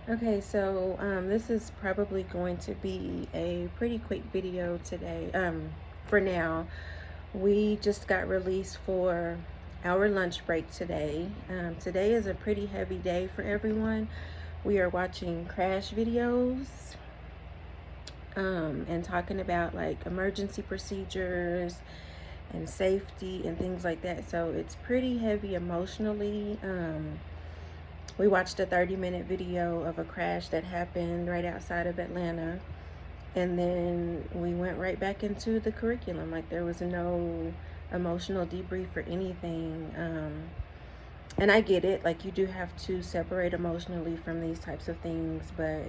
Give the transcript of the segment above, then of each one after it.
Okay, so this is probably going to be a pretty quick video today. For now, we just got released for our lunch break today. Today is a pretty heavy day for everyone. We are watching crash videos and talking about like emergency procedures and safety and things like that. So it's pretty heavy emotionally. We watched a 30-minute video of a crash that happened right outside of Atlanta. And then we went right back into the curriculum. Like there was no emotional debrief or anything. And I get it. Like you do have to separate emotionally from these types of things. But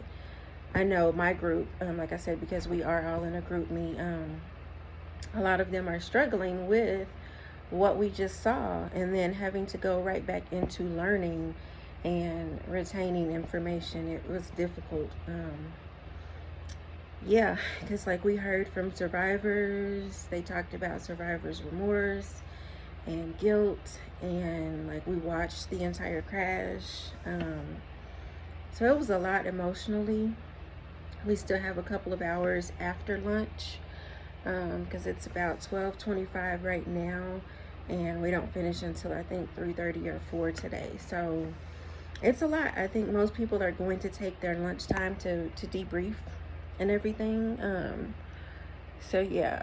I know my group, like I said, because we are all in a group meet, a lot of them are struggling with what we just saw and then having to go right back into learning and retaining information. It was difficult. Yeah, because like we heard from survivors, they talked about survivors' remorse and guilt, and like we watched the entire crash. So it was a lot emotionally. We still have a couple of hours after lunch because it's about 12:25 right now, and we don't finish until I think 3:30 or 4 today. So it's a lot. I think most people are going to take their lunchtime to debrief and everything. So yeah.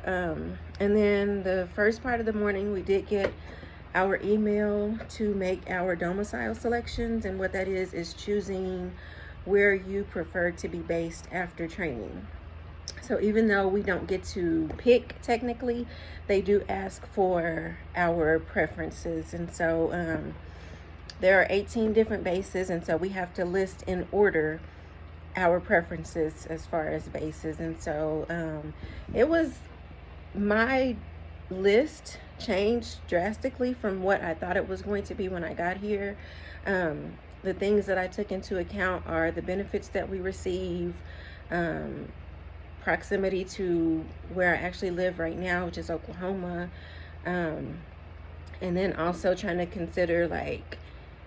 And then the first part of the morning, we did get our email to make our domicile selections, and what that is choosing where you prefer to be based after training. So even though we don't get to pick technically, they do ask for our preferences. And so there are 18 different bases, and so we have to list in order our preferences as far as bases. And so it was, my list changed drastically from what I thought it was going to be when I got here. The things that I took into account are the benefits that we receive, proximity to where I actually live right now, which is Oklahoma, and then also trying to consider like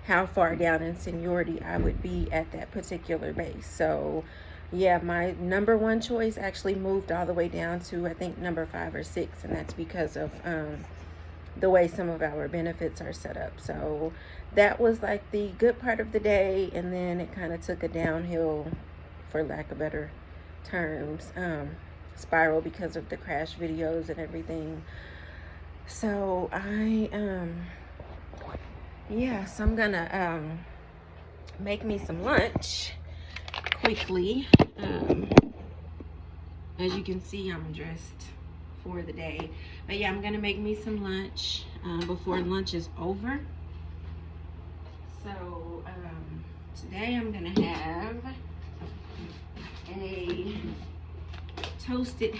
how far down in seniority I would be at that particular base. So yeah, my number one choice actually moved all the way down to I think number 5 or 6, and that's because of the way some of our benefits are set up. So that was like the good part of the day, and then it kind of took a downhill, for lack of better terms, spiral because of the crash videos and everything. So yeah, so I'm gonna make me some lunch quickly. As you can see, I'm dressed for the day, but yeah, I'm gonna make me some lunch before lunch is over. So today I'm gonna have a toasted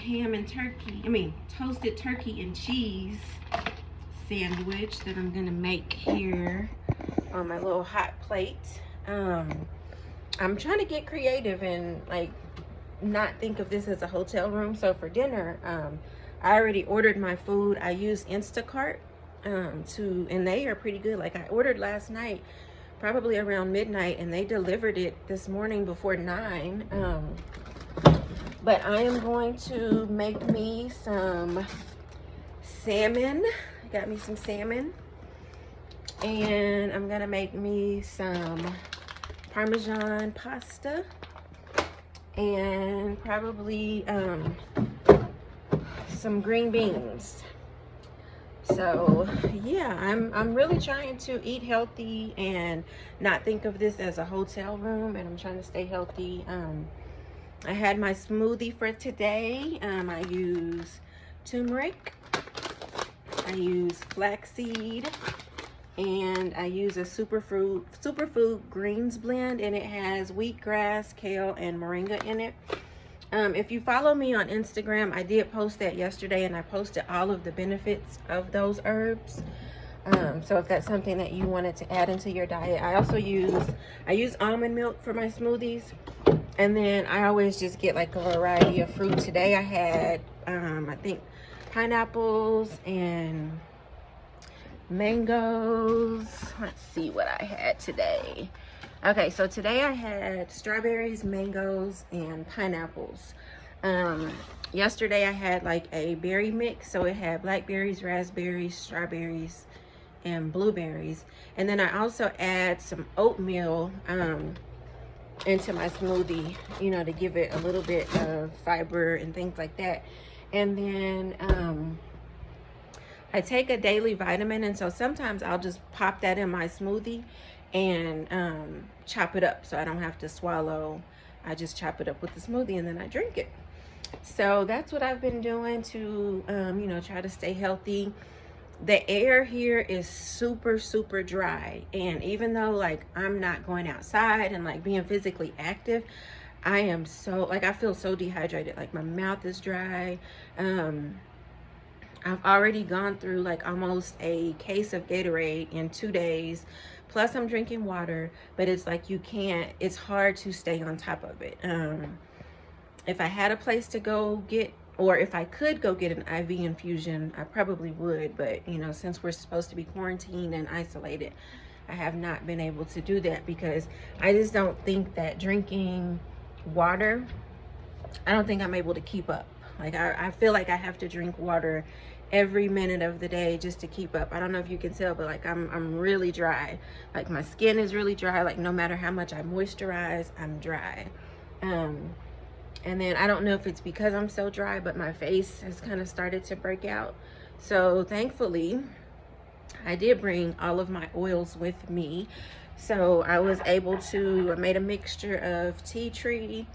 turkey and cheese sandwich that I'm gonna make here on my little hot plate. I'm trying to get creative and like not think of this as a hotel room. So for dinner, I already ordered my food. I use Instacart and they are pretty good. Like I ordered last night, probably around midnight, and they delivered it this morning before 9. But I am going to make me some salmon. I got me some salmon, and I'm gonna make me some Parmesan pasta, and probably some green beans. So yeah, I'm really trying to eat healthy and not think of this as a hotel room, and I'm trying to stay healthy. I had my smoothie for today. I use turmeric, I use flaxseed, and I use a superfood greens blend, and it has wheatgrass, kale, and moringa in it. If you follow me on Instagram, I did post that yesterday, and I posted all of the benefits of those herbs. So if that's something that you wanted to add into your diet, I use almond milk for my smoothies, and then I always just get like a variety of fruit. Today I had I think pineapples and mangoes. Let's see what I had today. Okay, so today I had strawberries, mangoes, and pineapples. Um, Yesterday I had like a berry mix, so it had blackberries, raspberries, strawberries, and blueberries. And then I also add some oatmeal into my smoothie, you know, to give it a little bit of fiber and things like that. And then I take a daily vitamin, and so sometimes I'll just pop that in my smoothie and chop it up so I don't have to swallow. I just chop it up with the smoothie and then I drink it. So that's what I've been doing to, you know, try to stay healthy. The air here is super, super dry. And even though like I'm not going outside and like being physically active, I am so, like, I feel so dehydrated. Like my mouth is dry. I've already gone through like almost a case of Gatorade in 2 days. Plus I'm drinking water, but it's like you can't, it's hard to stay on top of it. If I had a place to go get, or if I could go get an IV infusion, I probably would. But, you know, since we're supposed to be quarantined and isolated, I have not been able to do that because I just don't think that drinking water, I don't think I'm able to keep up. Like I feel like I have to drink water every minute of the day just to keep up. I don't know if you can tell, but like I'm really dry. Like my skin is really dry. Like no matter how much I moisturize, I'm dry. And then I don't know if it's because I'm so dry, but my face has kind of started to break out. So thankfully, I did bring all of my oils with me. So I was able to, I made a mixture of tea tree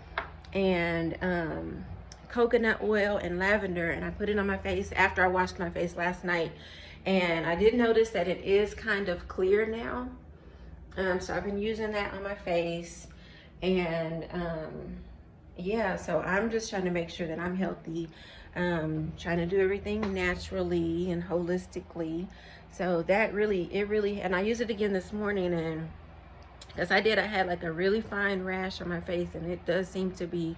and coconut oil and lavender, and I put it on my face after I washed my face last night. And I did notice that it is kind of clear now. So I've been using that on my face. And yeah, so I'm just trying to make sure that I'm healthy, trying to do everything naturally and holistically. So that really, it really, and I used it again this morning, and as I did, I had like a really fine rash on my face, and it does seem to be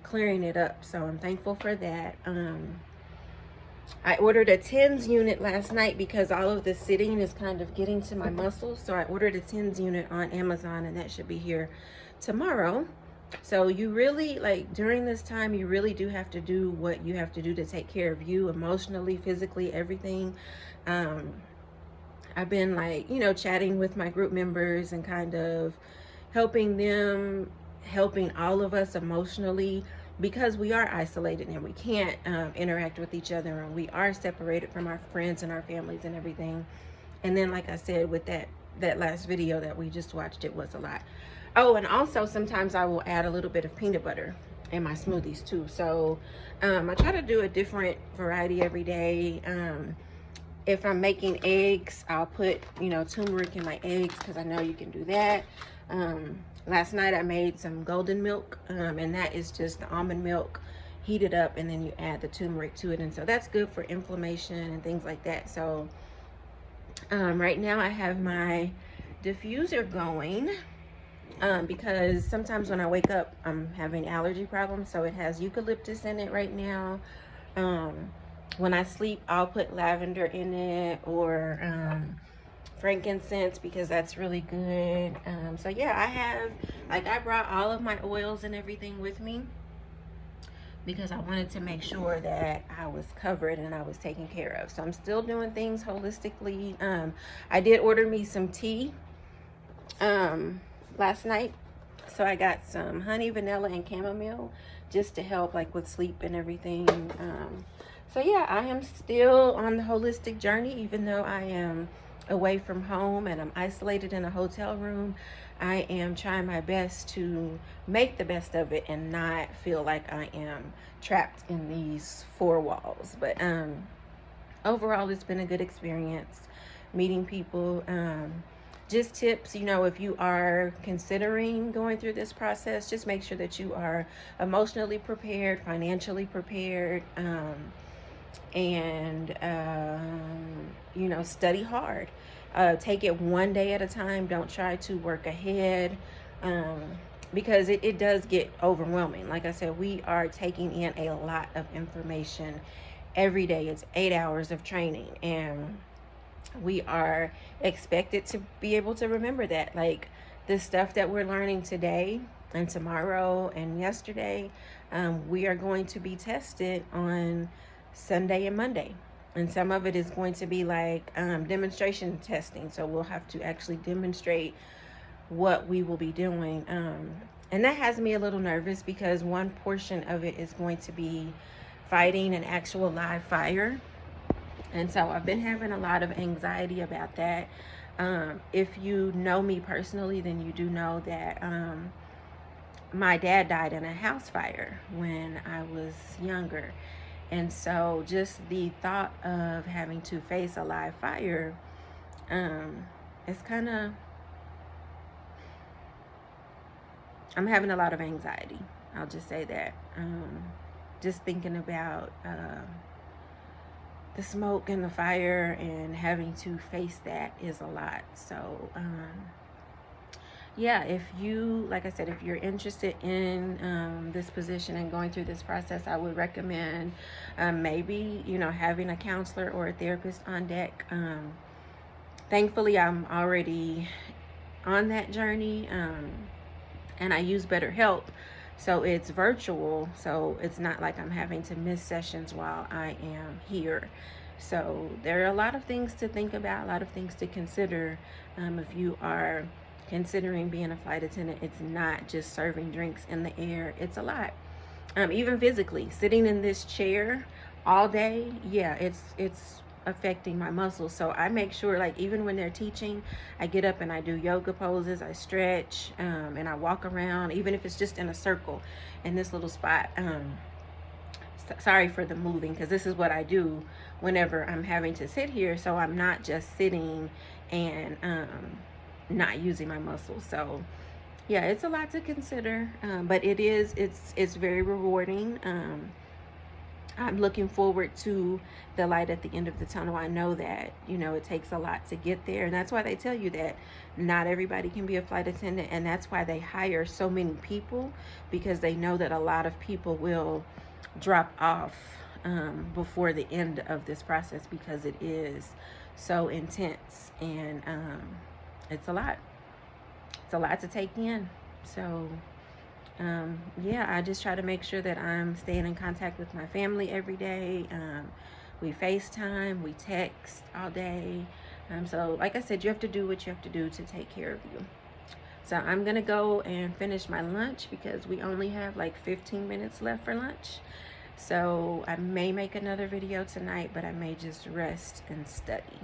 clearing it up. So I'm thankful for that. I ordered a TENS unit last night because all of the sitting is kind of getting to my muscles. So I ordered a TENS unit on Amazon, and that should be here tomorrow. So you really, like, during this time, you really do have to do what you have to do to take care of you emotionally, physically, everything. I've been, like, you know, chatting with my group members and kind of helping them, helping all of us emotionally, because we are isolated and we can't interact with each other, and we are separated from our friends and our families and everything. And then, like I said, with that last video that we just watched, it was a lot. Oh, and also sometimes I will add a little bit of peanut butter in my smoothies too. So I try to do a different variety every day. If I'm making eggs, I'll put, you know, turmeric in my eggs because I know you can do that. Last night I made some golden milk, and that is just the almond milk heated up, and then you add the turmeric to it. And so that's good for inflammation and things like that. So right now I have my diffuser going because sometimes when I wake up, I'm having allergy problems. So it has eucalyptus in it right now. When I sleep, I'll put lavender in it, or frankincense, because that's really good. So yeah, I have, like, I brought all of my oils and everything with me because I wanted to make sure that I was covered and I was taken care of. So I'm still doing things holistically. I did order me some tea last night. So I got some honey, vanilla, and chamomile just to help, like, with sleep and everything. So yeah, I am still on the holistic journey, even though I am away from home and I'm isolated in a hotel room. I am trying my best to make the best of it and not feel like I am trapped in these four walls. But overall, it's been a good experience meeting people. Just tips, you know, if you are considering going through this process, just make sure that you are emotionally prepared, financially prepared, and you know, study hard. Take it one day at a time. Don't try to work ahead, because it does get overwhelming. Like I said, we are taking in a lot of information every day. It's 8 hours of training, and we are expected to be able to remember that. Like, the stuff that we're learning today and tomorrow and yesterday, we are going to be tested on Sunday and Monday. And some of it is going to be like demonstration testing. So we'll have to actually demonstrate what we will be doing. And that has me a little nervous because one portion of it is going to be fighting an actual live fire. And so I've been having a lot of anxiety about that. If you know me personally, then you do know that my dad died in a house fire when I was younger. And so just the thought of having to face a live fire, it's kind of, I'm having a lot of anxiety. I'll just say that. Just thinking about the smoke and the fire and having to face that is a lot. So, yeah, if you, like I said, if you're interested in this position and going through this process, I would recommend maybe, having a counselor or a therapist on deck. Thankfully, I'm already on that journey, and I use BetterHelp. So it's virtual, so it's not like I'm having to miss sessions while I am here. So there are a lot of things to think about, a lot of things to consider if you are considering being a flight attendant. It's not just serving drinks in the air. It's a lot. Even physically, sitting in this chair all day, yeah, it's affecting my muscles. So I make sure, like, even when they're teaching, I get up and I do yoga poses, I stretch, and I walk around, even if it's just in a circle in this little spot. Sorry for the moving, because this is what I do whenever I'm having to sit here, so I'm not just sitting and not using my muscles. So yeah, it's a lot to consider, but it's very rewarding. I'm looking forward to the light at the end of the tunnel. I know that, it takes a lot to get there. And that's why they tell you that not everybody can be a flight attendant. And that's why they hire so many people, because they know that a lot of people will drop off before the end of this process, because it is so intense, and it's a lot. It's a lot to take in. So yeah, I just try to make sure that I'm staying in contact with my family every day. We FaceTime, we text all day. So like I said, you have to do what you have to do to take care of you. So I'm gonna go and finish my lunch because we only have like 15 minutes left for lunch. So I may make another video tonight, but I may just rest and study.